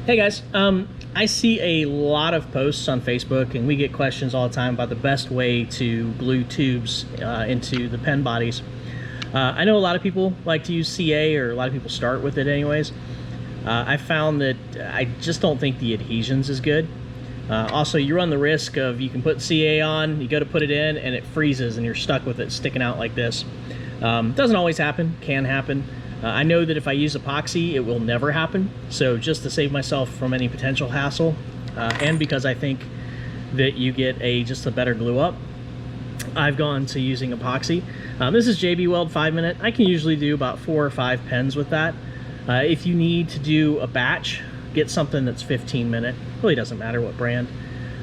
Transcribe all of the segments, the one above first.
Hey guys, I see a lot of posts on Facebook and we get questions all the time about the best way to glue tubes into the pen bodies. I know a lot of people like to use CA, or a lot of people start with it anyways. I found that I just don't think the adhesion's is good. Also, you run the risk of, you can put CA on, you go to put it in and it freezes and you're stuck with it sticking out like this. Doesn't always happen, can happen. I know that if I use epoxy, it will never happen. So just to save myself from any potential hassle, and because I think that you get just a better glue up, I've gone to using epoxy. This is JB Weld 5-minute. I can usually do about 4 or 5 pens with that. If you need to do a batch, get something that's 15-minute. Really doesn't matter what brand.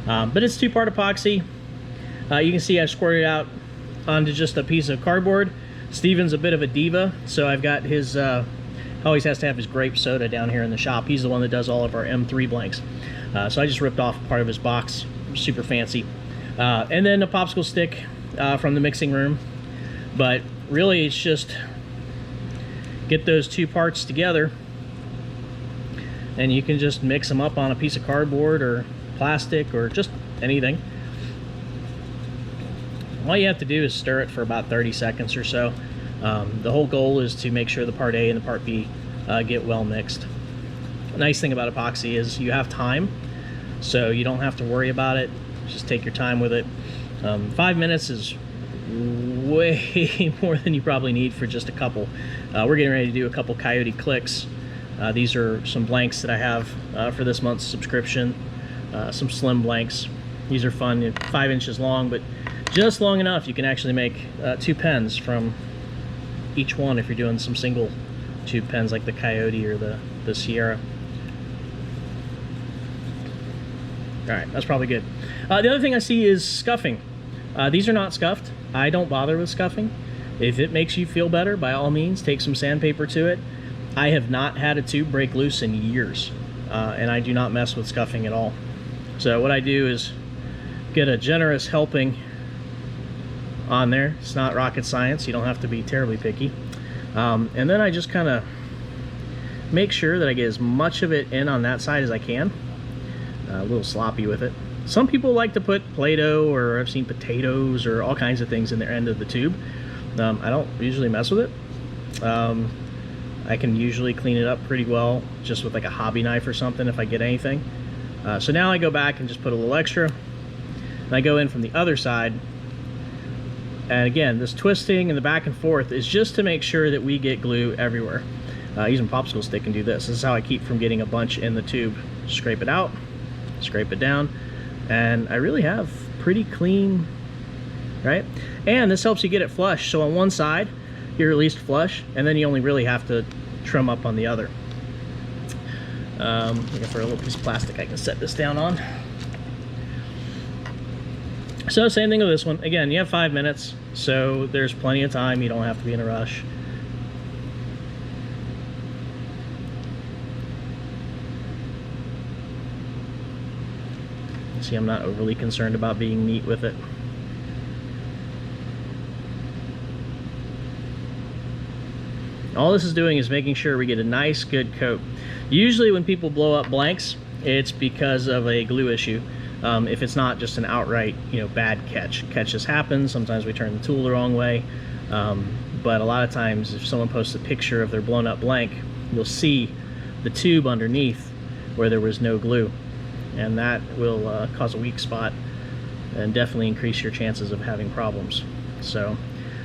But it's 2-part epoxy. You can see I've squirted out onto just a piece of cardboard. Steven's a bit of a diva, so I've got his, always has to have his grape soda down here in the shop. He's the one that does all of our M3 blanks. So I just ripped off part of his box, super fancy. And then a popsicle stick from the mixing room. But really it's just get those 2 parts together and you can just mix them up on a piece of cardboard or plastic or just anything. All you have to do is stir it for about 30 seconds or so. The whole goal is to make sure the part A and the part B get well mixed. The nice thing about epoxy is you have time, so you don't have to worry about it. Just take your time with it. 5 minutes is way more than you probably need for just a couple. We're getting ready to do a couple Coyote Clicks. These are some blanks that I have for this month's subscription. Some slim blanks. These are fun, 5 inches long, but just long enough you can actually make 2 pens from each one if you're doing some single tube pens like the Coyote or the Sierra. Alright, that's probably good. The other thing I see is scuffing. These are not scuffed. I don't bother with scuffing. If it makes you feel better, by all means, take some sandpaper to it. I have not had a tube break loose in years, and I do not mess with scuffing at all. So what I do is get a generous helping on there. It's not rocket science. You don't have to be terribly picky. And then I just kind of make sure that I get as much of it in on that side as I can. A little sloppy with it. Some people like to put Play-Doh, or I've seen potatoes or all kinds of things in their end of the tube. I don't usually mess with it. I can usually clean it up pretty well just with like a hobby knife or something if I get anything. So now I go back and just put a little extra. And I go in from the other side. And again, this twisting and the back and forth is just to make sure that we get glue everywhere. Using popsicle stick and do this. This is how I keep from getting a bunch in the tube. Scrape it out, scrape it down, and I really have pretty clean, right? And this helps you get it flush. So on one side, you're at least flush, and then you only really have to trim up on the other. For a little piece of plastic I can set this down on. So same thing with this one. Again, you have 5 minutes, so there's plenty of time. You don't have to be in a rush. See, I'm not overly concerned about being neat with it. All this is doing is making sure we get a nice, good coat. Usually when people blow up blanks, it's because of a glue issue. If it's not just an outright, bad catch. Catches happen. Sometimes we turn the tool the wrong way. But a lot of times if someone posts a picture of their blown up blank, you'll see the tube underneath where there was no glue. And that will cause a weak spot and definitely increase your chances of having problems. So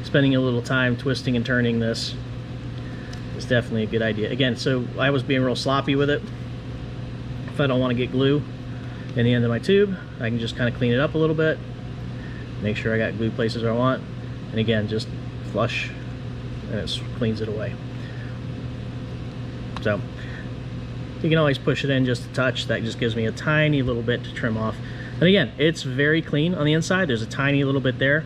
spending a little time twisting and turning this is definitely a good idea. Again, so I was being real sloppy with it. If I don't want to get glue in the end of my tube, I can just kind of clean it up a little bit, make sure I got glue places where I want, and again, just flush and it cleans it away. So you can always push it in just a touch. That just gives me a tiny little bit to trim off. And again, it's very clean on the inside. There's a tiny little bit there.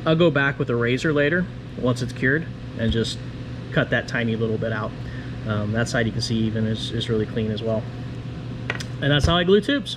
I'll go back with a razor later once it's cured and just cut that tiny little bit out. That side you can see even is really clean as well. And that's how I glue tubes.